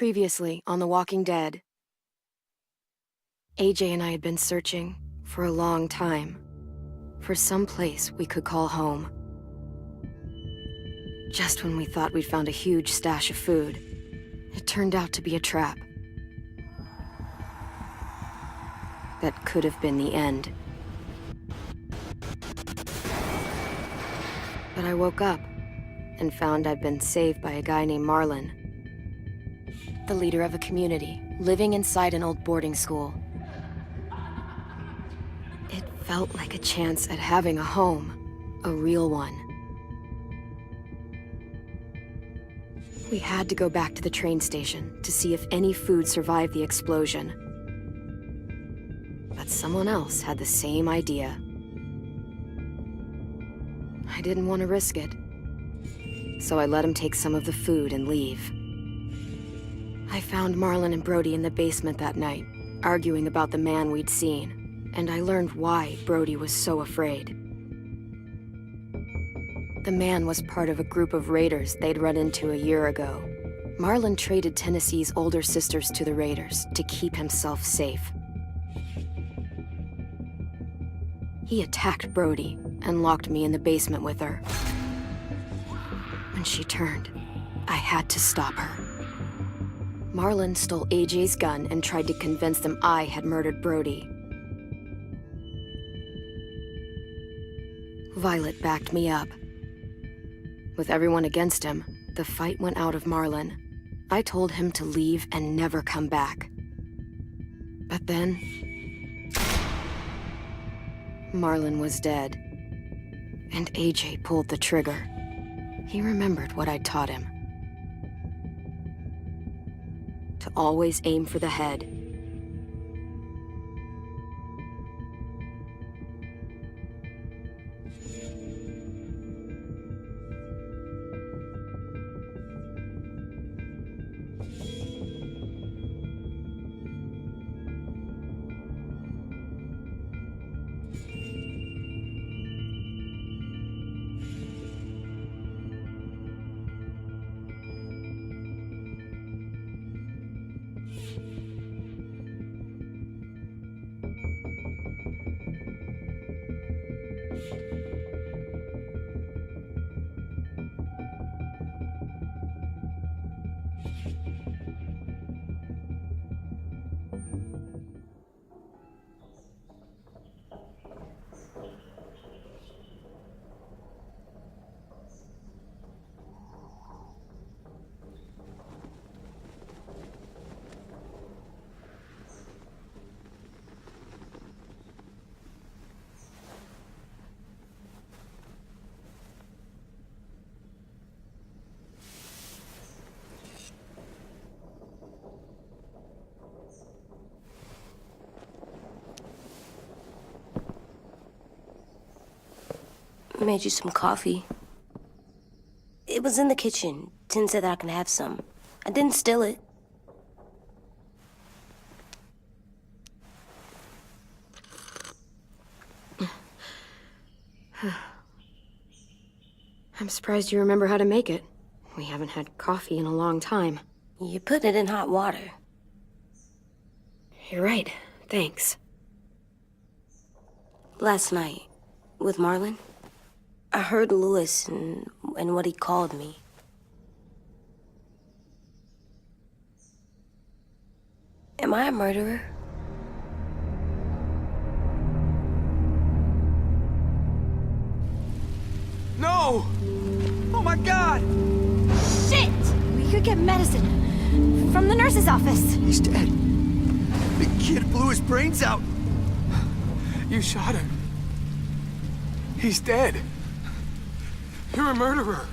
Previously on The Walking Dead, AJ and I had been searching for a long time for some place we could call home. Just when we thought we'd found a huge stash of food, it turned out to be a trap. That could have been the end. But I woke up and found I'd been saved by a guy named Marlon, the leader of a community living inside an old boarding school. It felt like a chance at having a home, a real one. We had to go back to the train station to see if any food survived the explosion. But someone else had the same idea. I didn't want to risk it, so I let him take some of the food and leave. I found Marlon and Brody in the basement that night, arguing about the man we'd seen, and I learned why Brody was so afraid. The man was part of a group of raiders they'd run into a year ago. Marlon traded Tennessee's older sisters to the raiders to keep himself safe. He attacked Brody and locked me in the basement with her. When she turned, I had to stop her. Marlon stole AJ's gun and tried to convince them I had murdered Brody. Violet backed me up. With everyone against him, the fight went out of Marlon. I told him to leave and never come back. But then, Marlon was dead, and AJ pulled the trigger. He remembered what I'd taught him. To always aim for the head. I made you some coffee. It was in the kitchen. Tin said that I can have some. I didn't steal it. I'm surprised you remember how to make it. We haven't had coffee in a long time. You put it in hot water. You're right. Thanks. Last night, with Marlon, I heard Lewis and what he called me. Am I a murderer? No! Oh my God! Shit! We could get medicine from the nurse's office. He's dead. The kid blew his brains out. You shot him. He's dead. You're a murderer.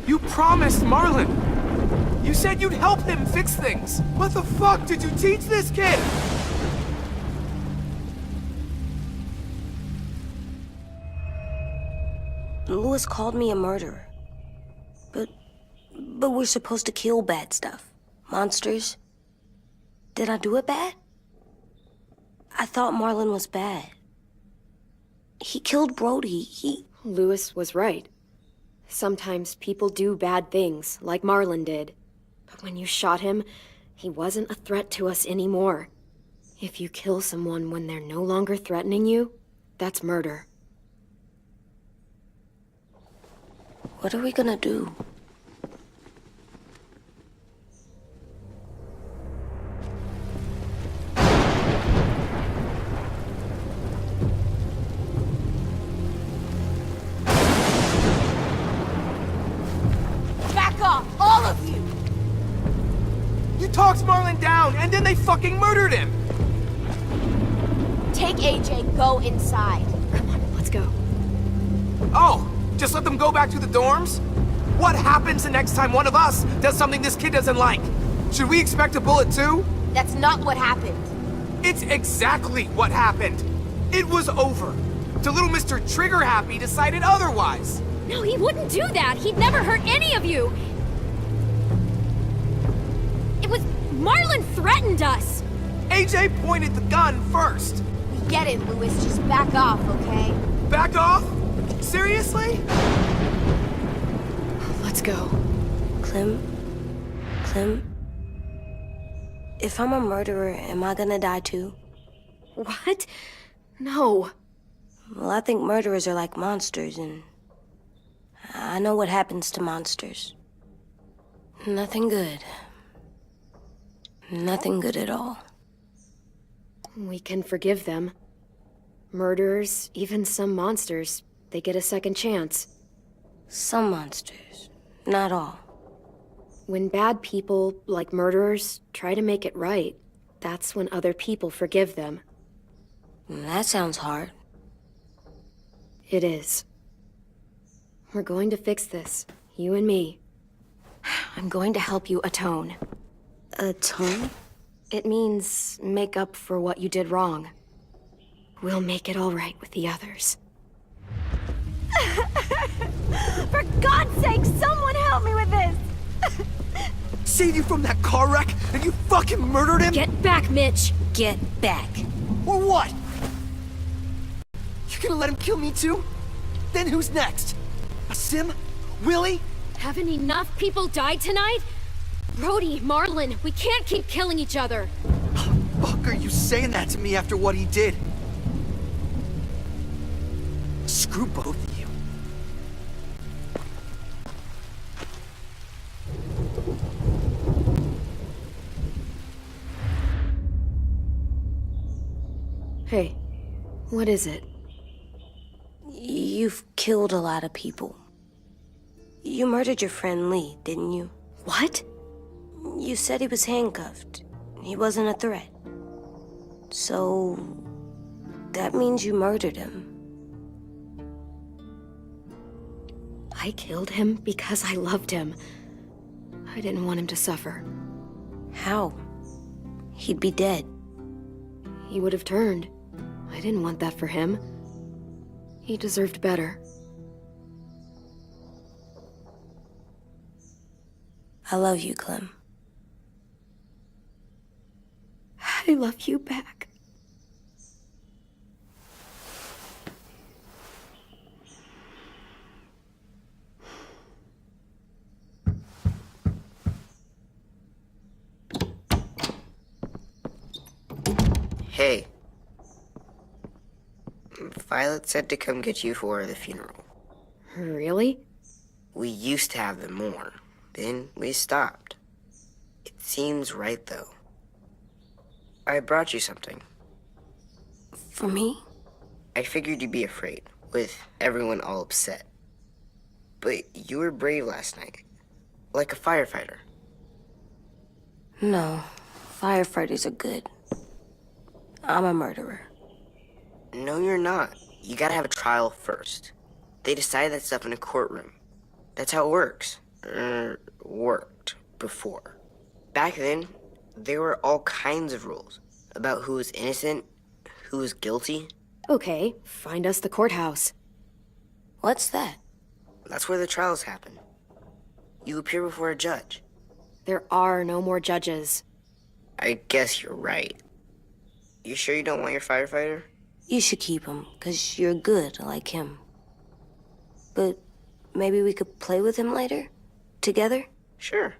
You promised Marlon. You said you'd help him fix things. What the fuck did you teach this kid? Lewis called me a murderer. But we're supposed to kill bad stuff. Monsters. Did I do it bad? I thought Marlon was bad. He killed Brody. Lewis was right. Sometimes people do bad things, like Marlon did. But When you shot him, he wasn't a threat to us anymore. If you kill someone when they're no longer threatening you, that's murder. What are we gonna do? Back off, all of you! You talked Marlon down, and then they fucking murdered him! Take AJ, go inside. Come on, let's go. Oh, just let them go back to the dorms? What happens the next time one of us does something this kid doesn't like? Should we expect a bullet too? That's not what happened. It's exactly what happened. It was over. Till little Mr. Trigger Happy decided otherwise. No, he wouldn't do that. He'd never hurt any of you. It was... Marlon threatened us. AJ pointed the gun first. We get it, Louis. Just back off, okay? Back off? Seriously? Let's go. Clem? If I'm a murderer, am I gonna die too? What? No. Well, I think murderers are like monsters, and I know what happens to monsters. Nothing good. Nothing good at all. We can forgive them. Murderers, even some monsters, they get a second chance. Some monsters, not all. When bad people, like murderers, try to make it right, that's when other people forgive them. That sounds hard. It is. We're going to fix this, you and me. I'm going to help you atone. Atone? It means make up for what you did wrong. We'll make it all right with the others. For God's sake, someone help me with this! Saved you from that car wreck, and you fucking murdered him? Get back, Mitch! Get back. Or what? You gonna let him kill me too? Then who's next? A Sim? Willie? Haven't enough people died tonight? Brody, Marlon, we can't keep killing each other. Fuck are you saying that to me after what he did? Screw both of you. Hey, what is it? You've killed a lot of people. You murdered your friend Lee, didn't you? What? You said he was handcuffed. He wasn't a threat. So... that means you murdered him. I killed him because I loved him. I didn't want him to suffer. How? He'd be dead. He would have turned. I didn't want that for him. He deserved better. I love you, Clem. I love you back. Hey. Violet said to come get you for the funeral. Really? We used to have them more. Then we stopped. It seems right, though. I brought you something. For me? I figured you'd be afraid, with everyone all upset. But you were brave last night. Like a firefighter. No. Firefighters are good. I'm a murderer. No, you're not. You gotta have a trial first. They decide that stuff in a courtroom. That's how it works. Worked before. Back then, there were all kinds of rules about who was innocent, who was guilty. Okay, find us the courthouse. What's that? That's where the trials happen. You appear before a judge. There are no more judges. I guess you're right. You sure you don't want your firefighter? You should keep him, 'cause you're good like him. But maybe we could play with him later? Together? Sure.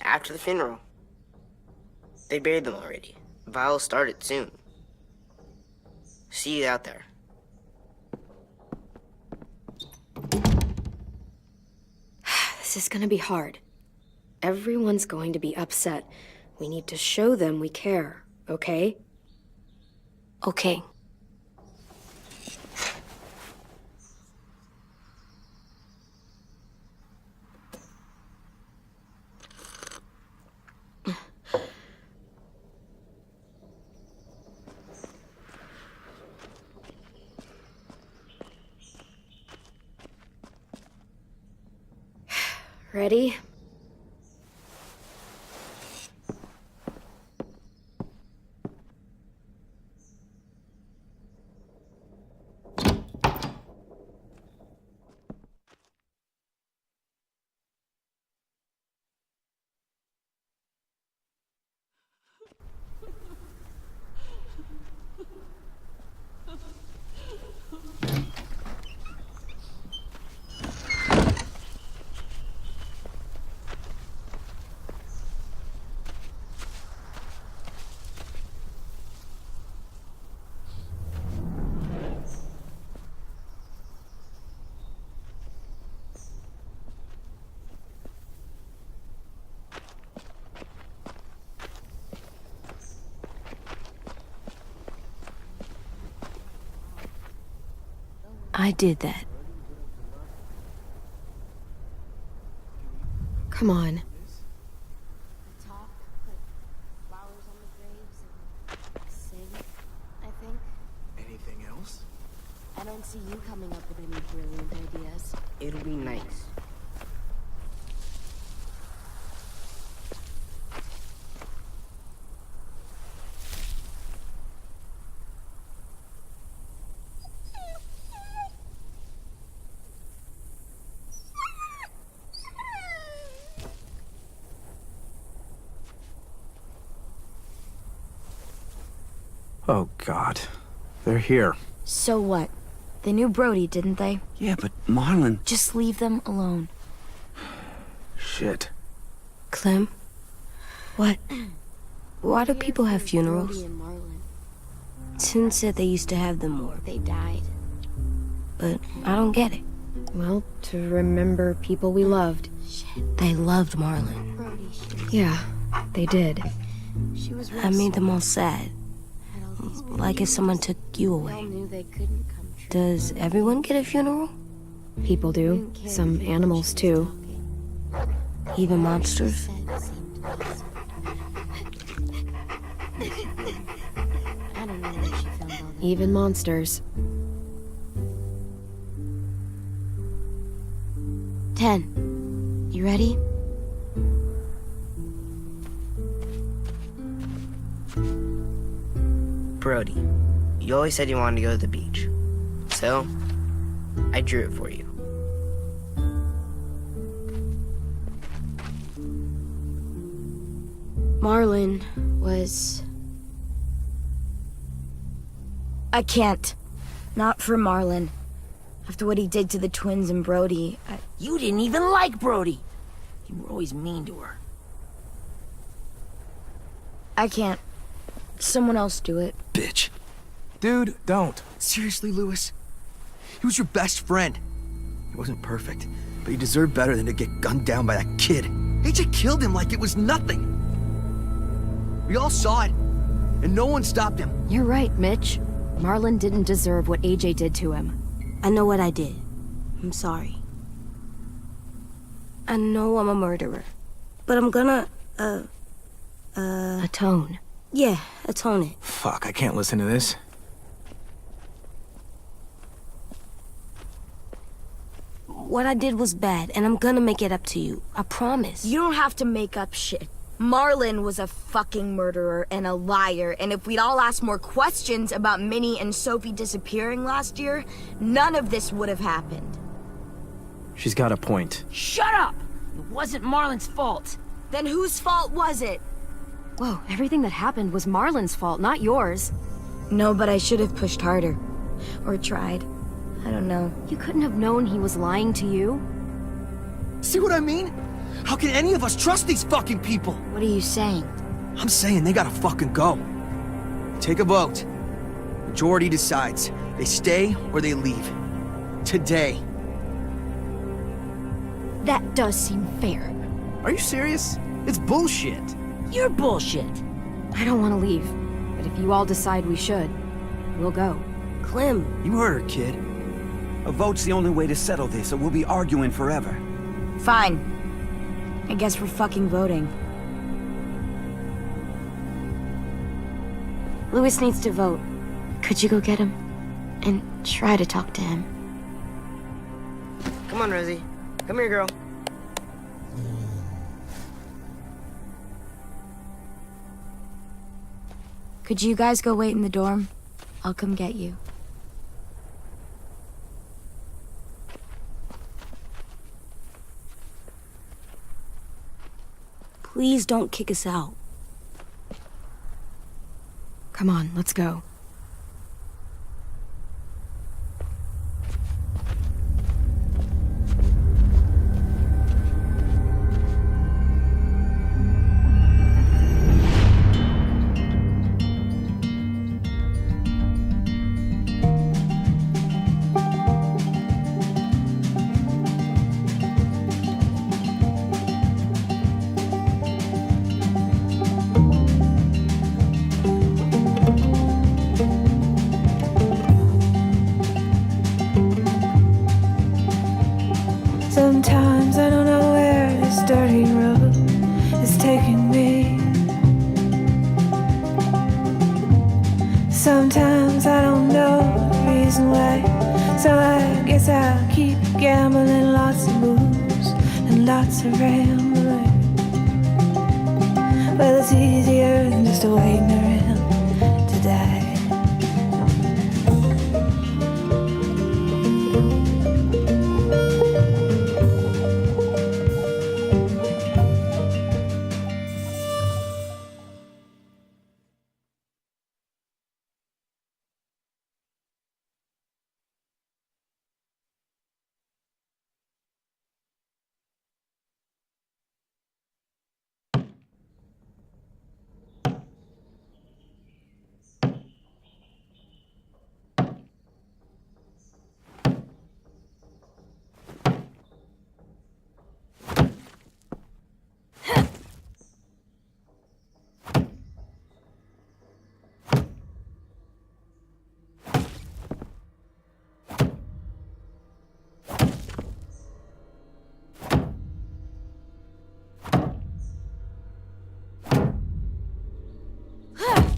After the funeral. They buried them already. Vile will start it soon. See you out there. This is gonna be hard. Everyone's going to be upset. We need to show them we care, okay? Okay. Ready? I did that. Come on. Talk, put flowers on the graves, and sing, I think. Anything else? I don't see you coming up with any brilliant ideas. It'll be nice. Oh, God. They're here. So what? They knew Brody, didn't they? Yeah, but Marlon... Just leave them alone. Shit. Clem? What? Why do people have funerals? Brody and Marlon. Tin said they used to have them more, They died. but I don't get it. Well, to remember people we loved. They loved Marlon. Brody, Yeah, they did. she was I made them all sad, had all these like if someone took you They all away. knew they couldn't come true. Does everyone get a funeral? People do. Some animals, too. Even monsters? I don't know where she found all that. Even monsters. 10. You ready? Brody, you always said you wanted to go to the beach. So, I drew it for you. Marlon was... I can't. Not for Marlon. After what he did to the twins and Brody, You didn't even like Brody. You were always mean to her. I can't. Someone else do it. Bitch. Dude, don't. Seriously, Lewis? He was your best friend. He wasn't perfect, but he deserved better than to get gunned down by that kid. AJ killed him like it was nothing. We all saw it, and no one stopped him. You're right, Mitch. Marlon didn't deserve what AJ did to him. I know what I did. I'm sorry. I know I'm a murderer. But I'm gonna, Atone. yeah, atone it. Fuck, I can't listen to this. What I did was bad, and I'm gonna make it up to you. I promise. You don't have to make up shit. Marlon was a fucking murderer and a liar, and if we'd all asked more questions about Minnie and Sophie disappearing last year, none of this would have happened. She's got a point. Shut up! It wasn't Marlon's fault. Then whose fault was it? Whoa, everything that happened was Marlon's fault, not yours. No, but I should have pushed harder. Or tried. I don't know. You couldn't have known he was lying to you. See what I mean? How can any of us trust these fucking people? What are you saying? I'm saying they gotta fucking go. Take a vote. Majority decides. They stay or they leave. Today. That does seem fair. Are you serious? It's bullshit. You're bullshit. I don't want to leave, but if you all decide we should, we'll go. Clem, You heard her, kid. A vote's the only way to settle this, or we'll be arguing forever. Fine. I guess we're fucking voting. Louis needs to vote. could you go get him? And try to talk to him. Come on, Rosie. Come here, girl. Could you guys go wait in the dorm? I'll come get you. Please don't kick us out. Come on, let's go. Sometimes I don't know where this dirty road is taking me. Sometimes I don't know the reason why, so I guess I'll keep gambling. Lots of moves and lots of rambling. Well, it's easier than just waiting around to die.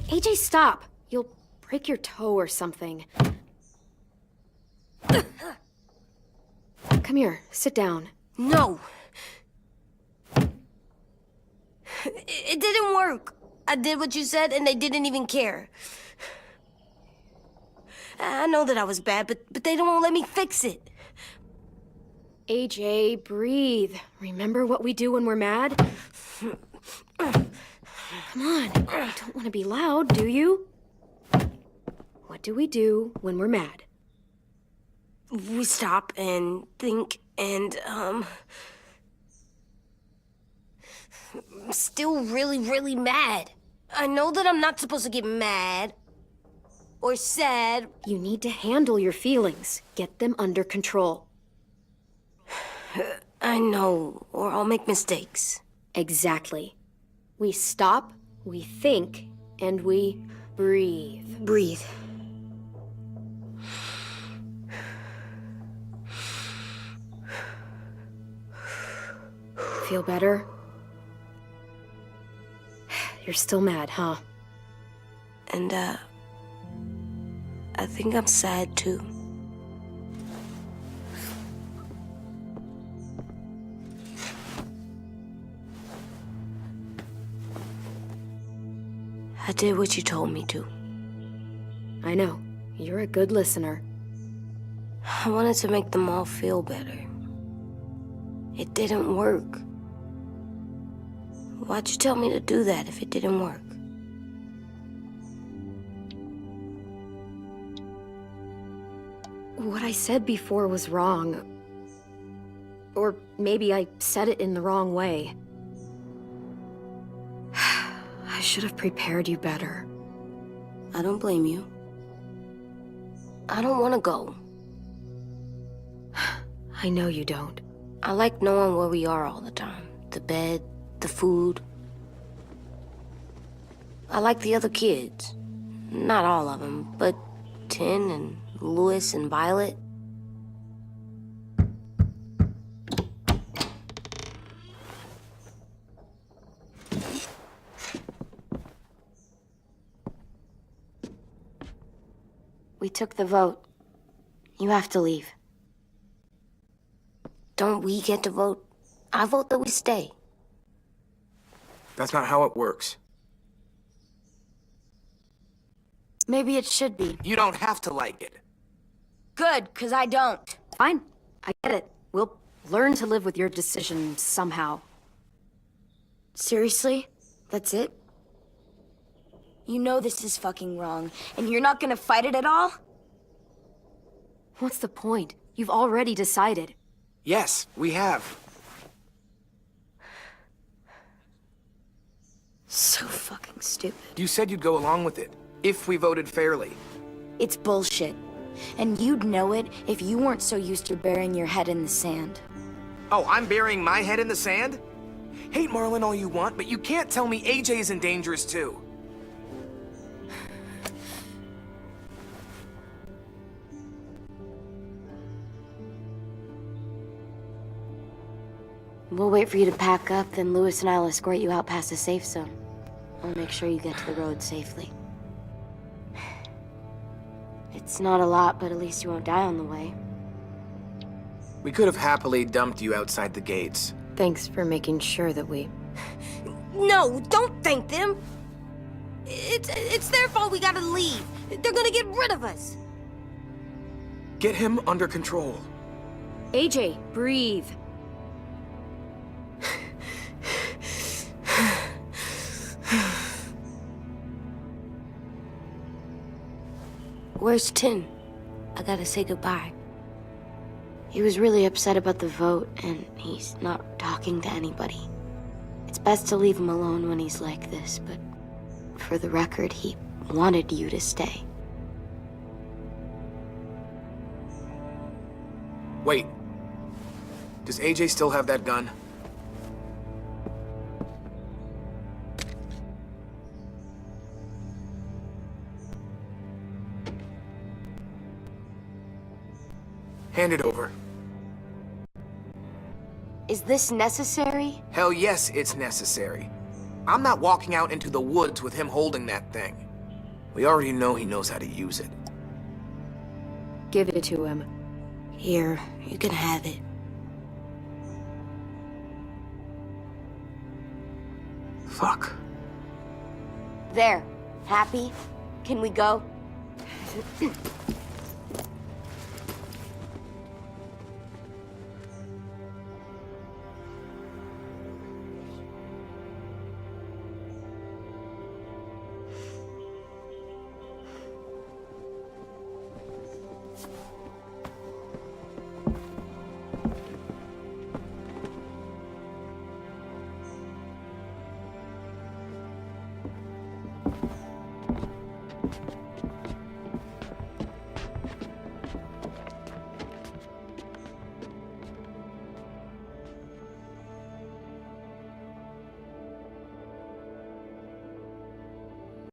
AJ, stop! You'll break your toe or something. Come here, sit down. No! It didn't work. I did what you said and they didn't even care. I know that I was bad, but they don't let me fix it. AJ, breathe. Remember what we do when we're mad? Come on, you don't want to be loud, do you? What do we do when we're mad? We stop and think and, I'm still really, really mad. I know that I'm not supposed to get mad or sad. You need to handle your feelings. Get them under control. I know, or I'll make mistakes. Exactly. We stop, we think, and we breathe. Breathe. Feel better? You're still mad, huh? And, I think I'm sad too. I did what you told me to. I know. You're a good listener. I wanted to make them all feel better. It didn't work. Why'd you tell me to do that if it didn't work? What I said before was wrong. Or maybe I said it in the wrong way. I should have prepared you better. I don't blame you. I don't want to go. I know you don't. I like knowing where we are all the time. The bed, the food. I like the other kids. Not all of them, but Tin and Louis and Violet. We took the vote. You have to leave. Don't we get to vote? I vote that we stay. That's not how it works. Maybe it should be. You don't have to like it. Good, 'cause I don't. Fine, I get it. We'll learn to live with your decision somehow. Seriously? That's it? You know this is fucking wrong, and you're not gonna fight it at all? What's the point? You've already decided. Yes, we have. So fucking stupid. You said you'd go along with it, if we voted fairly. It's bullshit. And you'd know it if you weren't so used to burying your head in the sand. Oh, I'm burying my head in the sand? Hate Marlon all you want, but you can't tell me AJ's in dangerous too. We'll wait for you to pack up, then Louis and I'll escort you out past the safe zone. I'll make sure you get to the road safely. It's not a lot, but at least you won't die on the way. We could have happily dumped you outside the gates. Thanks for making sure that we... No, don't thank them! It's their fault we gotta leave. They're gonna get rid of us. Get him under control. AJ, breathe. Where's Tin? I gotta say goodbye. He was really upset about the vote, and he's not talking to anybody. It's best to leave him alone when he's like this, but for the record, he wanted you to stay. Wait. Does AJ still have that gun? Hand it over. Is this necessary? Hell yes, it's necessary. I'm not walking out into the woods with him holding that thing. We already know he knows how to use it. Give it to him. Here, you can have it. Fuck. There. Happy? Can we go?